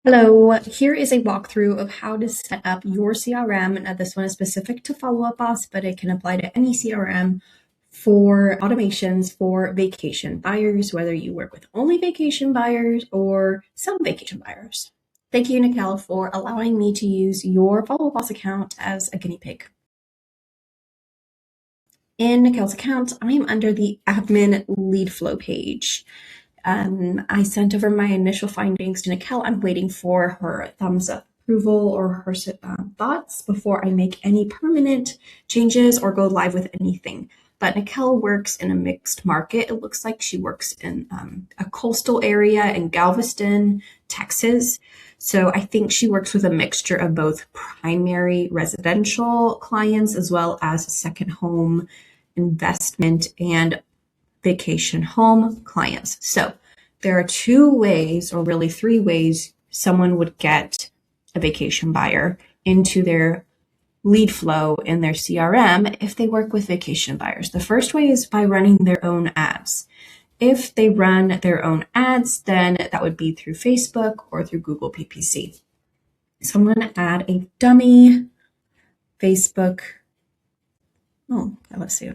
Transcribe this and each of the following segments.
Hello, here is a walkthrough of how to set up your CRM. Now, this one is specific to Follow Up Boss, but it can apply to any CRM for automations for vacation buyers, whether you work with only vacation buyers or some vacation buyers. Thank you, Nikhil, for allowing me to use your Follow Up Boss account as a guinea pig. In Nikhil's account, I am under the admin lead flow page. I sent over my initial findings to Nikhil. I'm waiting for her thumbs up approval or her thoughts before I make any permanent changes or go live with anything. But Nikhil works in a mixed market. It looks like she works in a coastal area in Galveston, Texas. So I think she works with a mixture of both primary residential clients as well as second home investment and vacation home clients. So there are two ways, or really three ways, someone would get a vacation buyer into their lead flow in their CRM if they work with vacation buyers. The first way is by running their own ads. If they run their own ads, then that would be through Facebook or through Google PPC. So I'm going to add a dummy Facebook. Oh, let's see.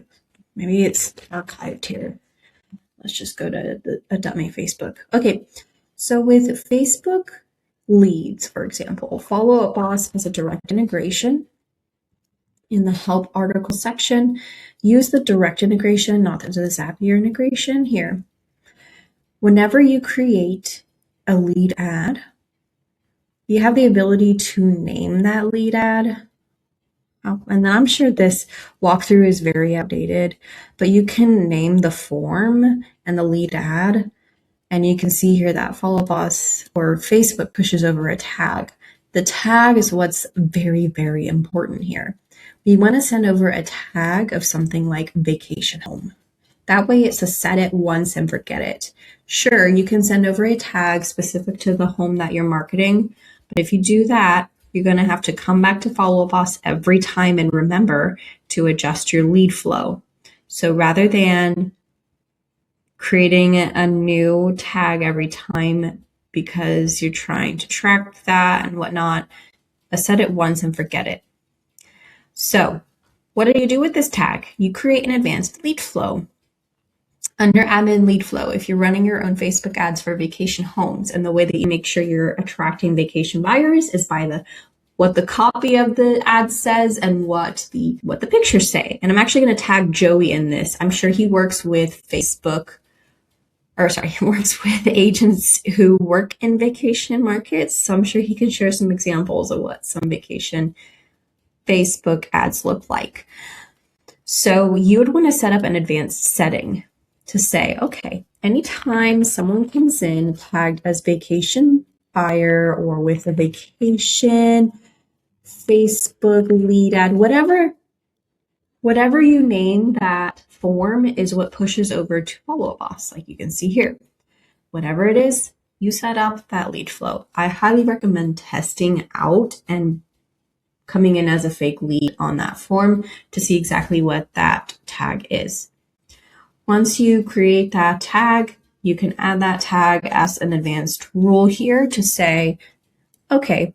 Maybe it's archived here. Let's just go to a dummy Facebook. Okay, so with Facebook leads, for example, Follow Up Boss has a direct integration. In the help article section, use the direct integration, not the Zapier integration here. Whenever you create a lead ad, you have the ability to name that lead ad. And I'm sure this walkthrough is very outdated, but you can name the form and the lead ad. And you can see here that Follow Up Boss or Facebook pushes over a tag. The tag is what's very, very important here. We want to send over a tag of something like vacation home. That way it's a set it once and forget it. Sure, you can send over a tag specific to the home that you're marketing, but if you do that, you're going to have to come back to Follow Up Boss every time and remember to adjust your lead flow. So rather than creating a new tag every time because you're trying to track that and whatnot, set it once and forget it. So what do you do with this tag? You create an advanced lead flow. Under admin lead flow, if you're running your own Facebook ads for vacation homes, and the way that you make sure you're attracting vacation buyers is by what the copy of the ad says and what the pictures say. And I'm actually going to tag Joey in this. I'm sure he works with he works with agents who work in vacation markets. So I'm sure he can share some examples of what some vacation Facebook ads look like. So you would want to set up an advanced setting to say, okay, anytime someone comes in tagged as vacation buyer or with a vacation Facebook lead ad, whatever you name that form is what pushes over to Follow Up Boss, like you can see here. Whatever it is, you set up that lead flow. I highly recommend testing out and coming in as a fake lead on that form to see exactly what that tag is. Once you create that tag, you can add that tag as an advanced rule here to say, okay,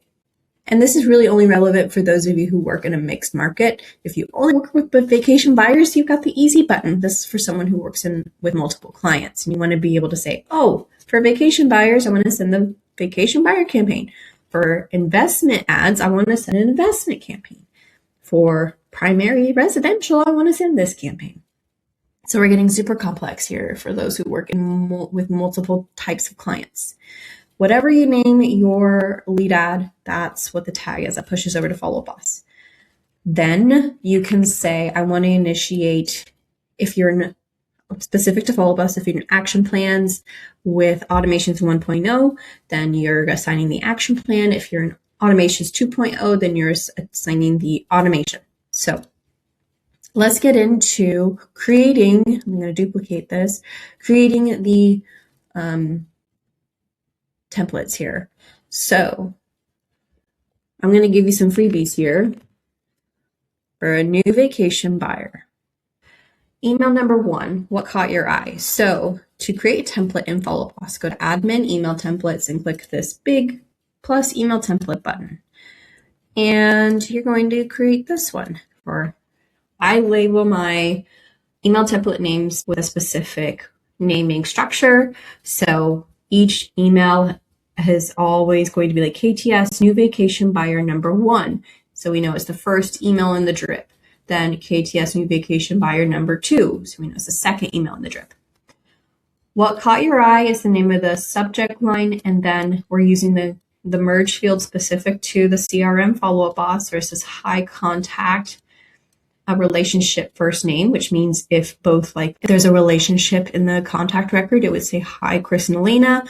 and this is really only relevant for those of you who work in a mixed market. If you only work with vacation buyers, you've got the easy button. This is for someone who works with multiple clients. And you want to be able to say, oh, for vacation buyers, I want to send the vacation buyer campaign. For investment ads, I want to send an investment campaign. For primary residential, I want to send this campaign. So we're getting super complex here for those who work with multiple types of clients. Whatever you name your lead ad, that's what the tag is that pushes over to Follow Up Boss. Then you can say, I want to initiate, if you're specific to Follow Up Boss, if you're in action plans with Automations 1.0, then you're assigning the action plan. If you're in Automations 2.0, then you're assigning the automation. So let's get into creating, I'm going to duplicate this, creating the templates here. So I'm going to give you some freebies here for a new vacation buyer. Email number 1, what caught your eye? So to create a template in Follow Up Boss, go to admin email templates and click this big plus email template button. And you're going to create this one. I label my email template names with a specific naming structure. So each email is always going to be like KTS new vacation buyer number 1. So we know it's the first email in the drip. Then KTS new vacation buyer number 2. So we know it's the second email in the drip. What caught your eye is the name of the subject line, and then we're using the merge field specific to the CRM follow-up boss versus high contact a relationship first name, which means if there's a relationship in the contact record, it would say, hi, Chris and Elena.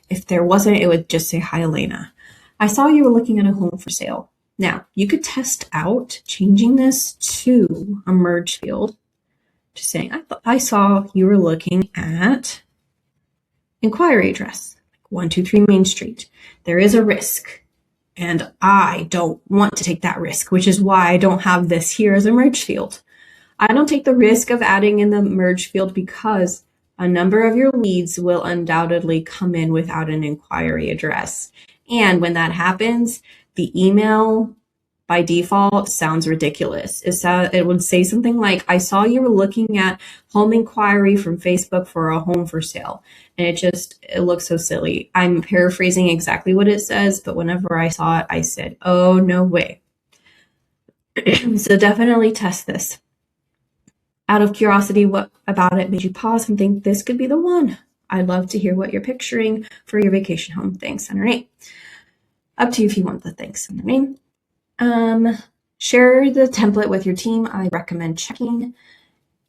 If there wasn't, it would just say, hi, Elena. I saw you were looking at a home for sale. Now, you could test out changing this to a merge field, just saying, I saw you were looking at inquiry address, 123 Main Street. There is a risk, and I don't want to take that risk, which is why I don't have this here as a merge field. I don't take the risk of adding in the merge field because a number of your leads will undoubtedly come in without an inquiry address. And when that happens, the email by default sounds ridiculous. It would say something like, I saw you were looking at home inquiry from Facebook for a home for sale. And it looks so silly. I'm paraphrasing exactly what it says, but whenever I saw it, I said, oh, no way. So definitely test this. Out of curiosity, what about it made you pause and think this could be the one? I'd love to hear what you're picturing for your vacation home. Thanks, and her name. Up to you if you want the thanks and their name. Share the template with your team. I recommend checking,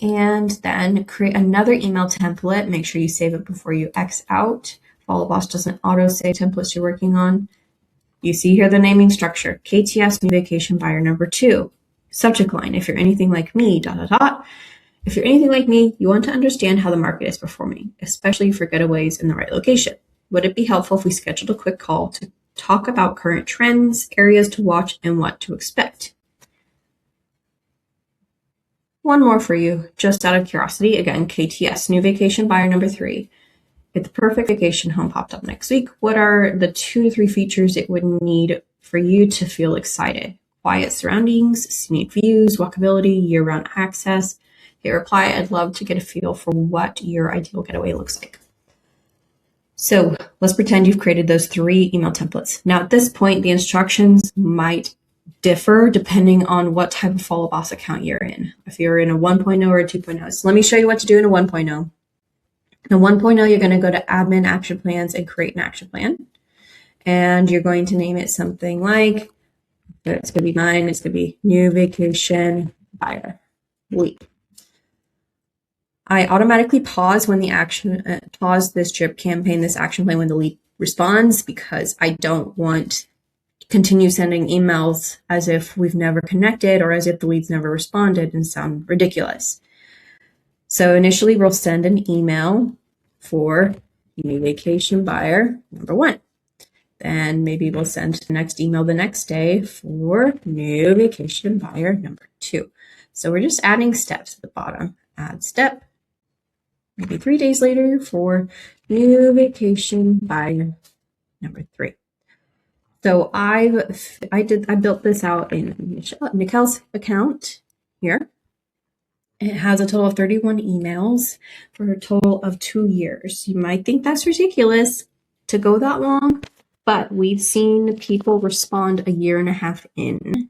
and then create another email template. Make sure you save it before you X out. Follow Boss doesn't auto save templates you're working on. You see here the naming structure: KTS new vacation buyer number 2. Subject line: if you're anything like me, ... If you're anything like me, you want to understand how the market is performing, especially for getaways in the right location. Would it be helpful if we scheduled a quick call to talk about current trends, areas to watch, and what to expect? One more for you, just out of curiosity. Again, KTS, new vacation buyer number 3. If the perfect vacation home popped up next week, what are the 2 to 3 features it would need for you to feel excited? Quiet surroundings, scenic views, walkability, year-round access. Hit reply. I'd love to get a feel for what your ideal getaway looks like. So let's pretend you've created those 3 email templates. Now at this point, the instructions might differ depending on what type of Follow Boss account you're in. If you're in a 1.0 or a 2.0. So let me show you what to do in a 1.0. In a 1.0, you're going to go to Admin Action Plans and create an action plan. And you're going to name it something like, it's going to be mine, it's going to be new vacation buyer lead. I automatically pause when the pause this drip campaign, this action plan when the lead responds, because I don't want to continue sending emails as if we've never connected or as if the lead's never responded and sound ridiculous. So initially we'll send an email for new vacation buyer number 1. Then maybe we'll send the next email the next day for new vacation buyer number 2. So we're just adding steps at the bottom. Add step. Maybe 3 days later for new vacation buyer number 3. So I built this out in Nikel's account here. It has a total of 31 emails for a total of 2 years. You might think that's ridiculous to go that long, but we've seen people respond a year and a half in.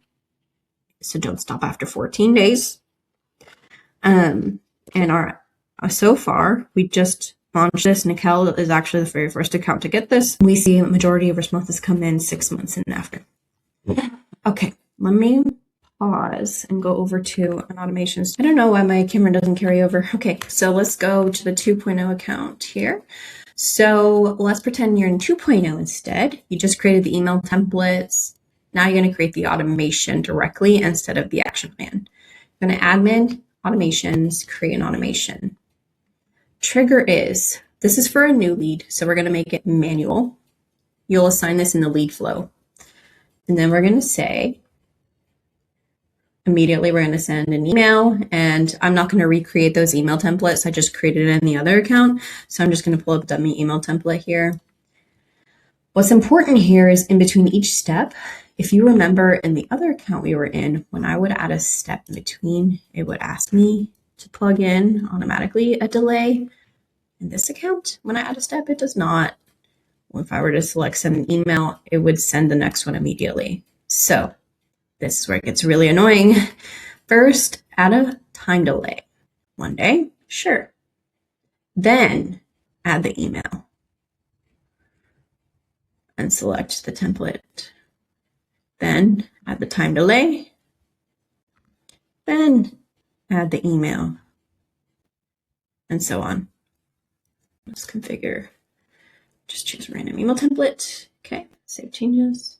So don't stop after 14 days. And so far, we just launched this. Nikel is actually the very first account to get this. We see a majority of responses come in 6 months in after. Okay, let me pause and go over to an automation. I don't know why my camera doesn't carry over. Okay, so let's go to the 2.0 account here. So let's pretend you're in 2.0 instead. You just created the email templates. Now you're going to create the automation directly instead of the action plan. You're going to admin, automations, create an automation. Trigger is, this is for a new lead, so we're going to make it manual. You'll assign this in the lead flow. And then we're going to say, immediately we're going to send an email, and I'm not going to recreate those email templates. I just created it in the other account. So I'm just going to pull up dummy email template here. What's important here is in between each step, if you remember in the other account we were in, when I would add a step in between, it would ask me to plug in automatically a delay. In this account, when I add a step, it does not. If I were to select send an email, it would send the next one immediately. So this is where it gets really annoying. First, add a time delay. 1 day, sure. Then add the email and select the template. Then add the time delay. Then add the email and so on. Let's configure. Just choose random email template. Okay, save changes.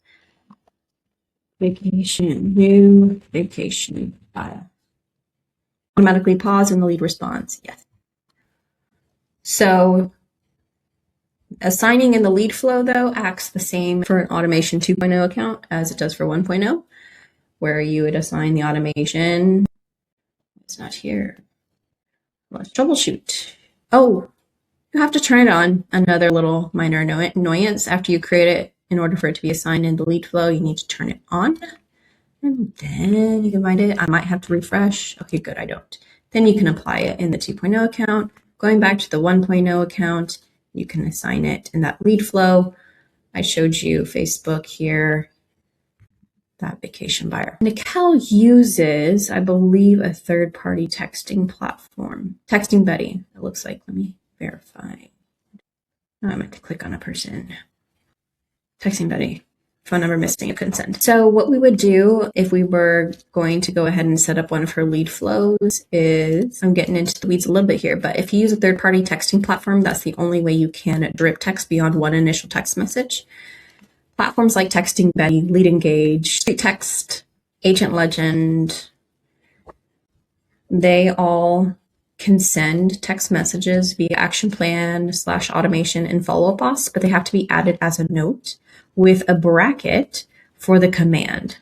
Vacation, new vacation file. Automatically pause in the lead response. Yes. So assigning in the lead flow, though, acts the same for an automation 2.0 account as it does for 1.0, where you would assign the automation. It's not here. Let's troubleshoot. Oh, you have to turn it on. Another little minor annoyance. After you create it, in order for it to be assigned in the lead flow, you need to turn it on. And then you can find it. I might have to refresh. Okay, good, I don't. Then you can apply it in the 2.0 account. Going back to the 1.0 account, you can assign it in that lead flow. I showed you Facebook here, that vacation buyer. Nickel uses, I believe, a third-party texting platform. Texting Buddy, it looks like. Let me verify. Oh, I meant to click on a person. Texting Buddy. Phone number missing, a consent. So what we would do if we were going to go ahead and set up one of her lead flows is, I'm getting into the weeds a little bit here, but if you use a third-party texting platform, that's the only way you can drip text beyond one initial text message. Platforms like Texting Buddy, Lead Engage, Street Text, Agent Legend, they all can send text messages via action plan / automation and follow-up boss, but they have to be added as a note with a bracket for the command.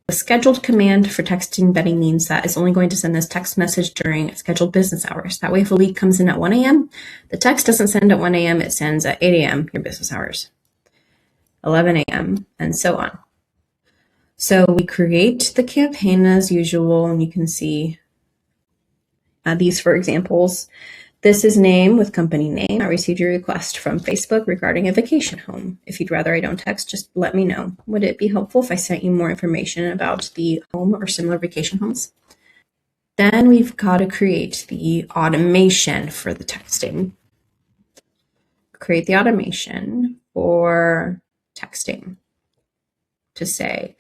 The scheduled command for Texting Buddy means that it's only going to send this text message during scheduled business hours. That way, if a lead comes in at 1 a.m., the text doesn't send at 1 a.m., it sends at 8 a.m., your business hours, 11 a.m., and so on. So we create the campaign as usual, and you can see these for examples. This is name with company name. I received your request from Facebook regarding a vacation home. If you'd rather I don't text, just let me know. Would it be helpful if I sent you more information about the home or similar vacation homes? Then we've got to create the automation for the texting. Create the automation for texting to say,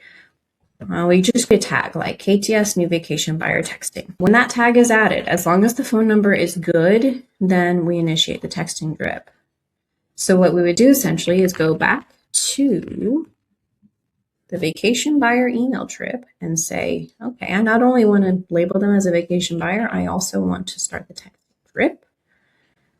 we just get a tag like KTS new vacation buyer texting. When that tag is added, as long as the phone number is good, then we initiate the texting drip. So what we would do essentially is go back to the vacation buyer email trip and say, okay, I not only want to label them as a vacation buyer, I also want to start the texting drip.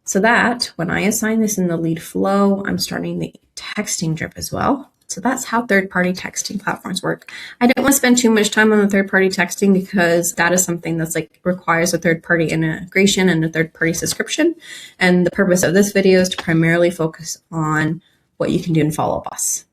So that when I assign this in the lead flow, I'm starting the texting drip as well. So that's how third-party texting platforms work. I don't want to spend too much time on the third-party texting because that is something that's requires a third-party integration and a third-party subscription. And the purpose of this video is to primarily focus on what you can do in Follow Boss.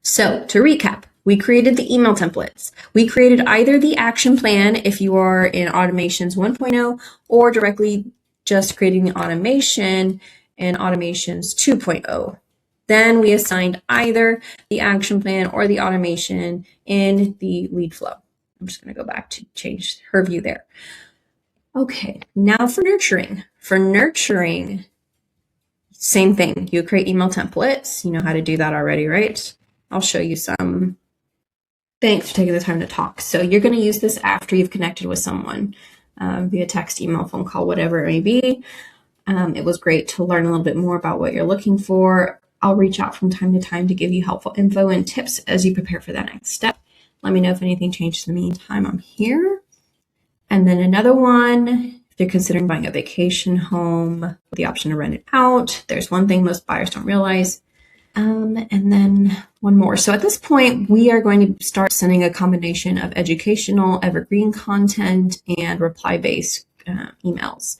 So to recap, we created the email templates. We created either the action plan if you are in Automations 1.0 or directly just creating the automation in Automations 2.0. Then we assigned either the action plan or the automation in the lead flow. I'm just going to go back to change her view there. Okay, now for nurturing. For nurturing, same thing. You create email templates. You know how to do that already, right? I'll show you some. Thanks for taking the time to talk. So you're going to use this after you've connected with someone via text, email, phone call, whatever it may be. It was great to learn a little bit more about what you're looking for. I'll reach out from time to time to give you helpful info and tips as you prepare for that next step. Let me know if anything changes in the meantime. I'm here. And then another one, if you're considering buying a vacation home with the option to rent it out, there's one thing most buyers don't realize. And then one more. So at this point, we are going to start sending a combination of educational, evergreen content, and reply-based emails.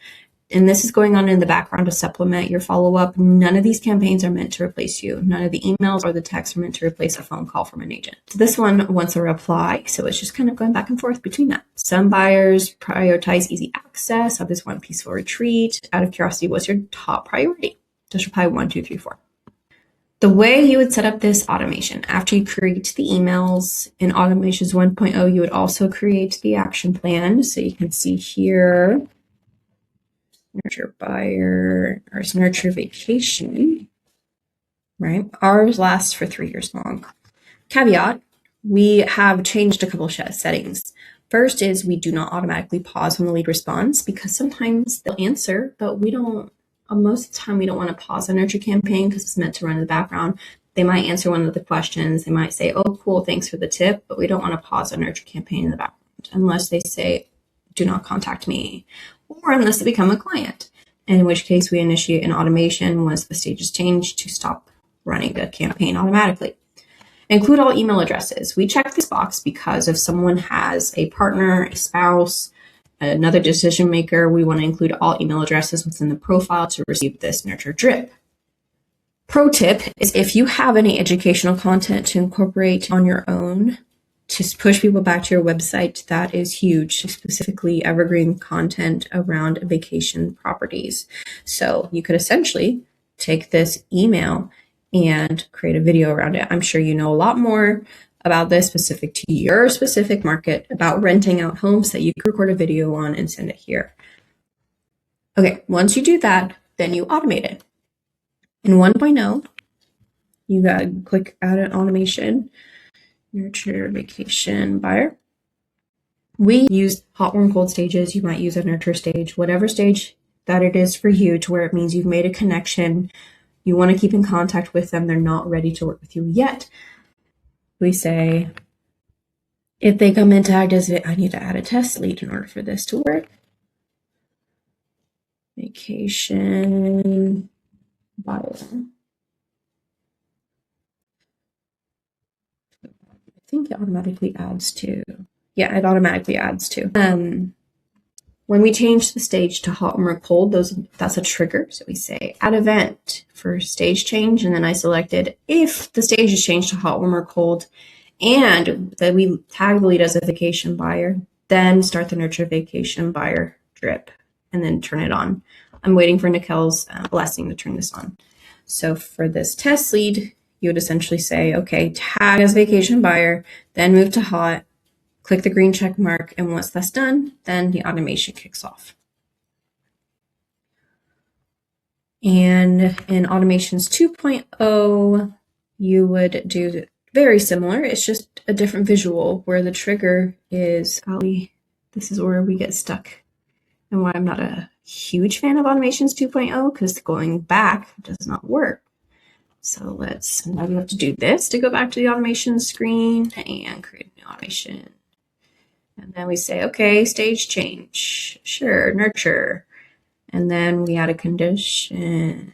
And this is going on in the background to supplement your follow-up. None of these campaigns are meant to replace you. None of the emails or the texts are meant to replace a phone call from an agent. So this one wants a reply, so it's just kind of going back and forth between that. Some buyers prioritize easy access. Others want peaceful retreat. Out of curiosity, what's your top priority? Just reply 1, 2, 3, 4. The way you would set up this automation, after you create the emails in Automations 1.0, you would also create the action plan. So you can see here, nurture buyer, or nurture vacation, right? Ours lasts for 3 years long. Caveat, we have changed a couple of settings. First is we do not automatically pause when the lead responds, because sometimes they'll answer, but we don't, most of the time we don't want to pause a nurture campaign because it's meant to run in the background. They might answer one of the questions. They might say, oh, cool, thanks for the tip, but we don't want to pause a nurture campaign in the background unless they say, do not contact me, or unless they become a client, in which case we initiate an automation once the stage is changed to stop running the campaign automatically. Include all email addresses. We check this box because if someone has a partner, a spouse, another decision maker, we want to include all email addresses within the profile to receive this nurture drip. Pro tip is if you have any educational content to incorporate on your own to push people back to your website, that is huge, specifically evergreen content around vacation properties. So you could essentially take this email and create a video around it. I'm sure you know a lot more about this specific to your specific market about renting out homes that you can record a video on and send it here. Okay, once you do that, then you automate it. In 1.0, you gotta click add an automation, nurture vacation buyer. We use hot, warm, cold stages. You might use a nurture stage, whatever stage that it is for you, to where it means you've made a connection. You want to keep in contact with them. They're not ready to work with you yet. We say, if they come in tagged as I need to add a test lead in order for this to work. Vacation buyer. I think it automatically adds to. Yeah, it automatically adds to. When we change the stage to hot, warm, or cold, that's a trigger. So we say add event for stage change, and then I selected if the stage is changed to hot, warm, or cold, and that we tag the lead as a vacation buyer, then start the nurture vacation buyer drip, and then turn it on. I'm waiting for Nikel's blessing to turn this on. So for this test lead, you would essentially say, okay, tag as vacation buyer, then move to hot, click the green check mark, and once that's done, then the automation kicks off. And in Automations 2.0, you would do very similar. It's just a different visual where the trigger is, golly, this is where we get stuck and why I'm not a huge fan of Automations 2.0, because going back does not work. So now we have to do this to go back to the automation screen and create a new automation. And then we say, okay, stage change, sure, nurture. And then we add a condition,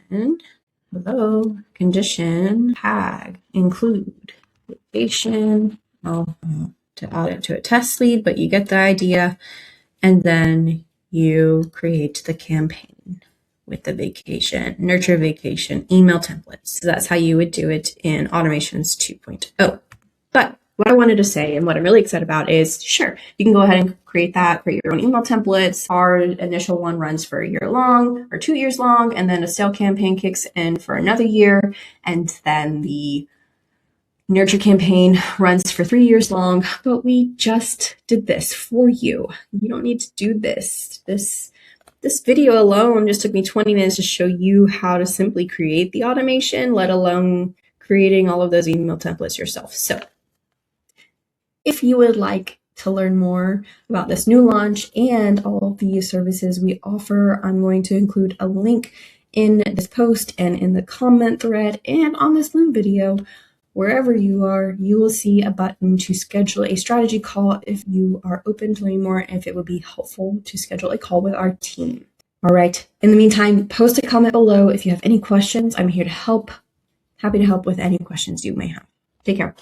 condition, tag, include, vacation, to add it to a test lead, but you get the idea. And then you create the campaign with the vacation, nurture vacation, email templates. So that's how you would do it in Automations 2.0. But what I wanted to say and what I'm really excited about is, sure, you can go ahead and create your own email templates. Our initial one runs for a year long or 2 years long, and then a sale campaign kicks in for another year. And then the nurture campaign runs for 3 years long, but we just did this for you. You don't need to do this. This video alone just took me 20 minutes to show you how to simply create the automation, let alone creating all of those email templates yourself. So if you would like to learn more about this new launch and all of the services we offer, I'm going to include a link in this post and in the comment thread and on this Loom video. Wherever you are, you will see a button to schedule a strategy call if you are open to learning more, and if it would be helpful to schedule a call with our team. All right. In the meantime, post a comment below if you have any questions. I'm here to help. Happy to help with any questions you may have. Take care.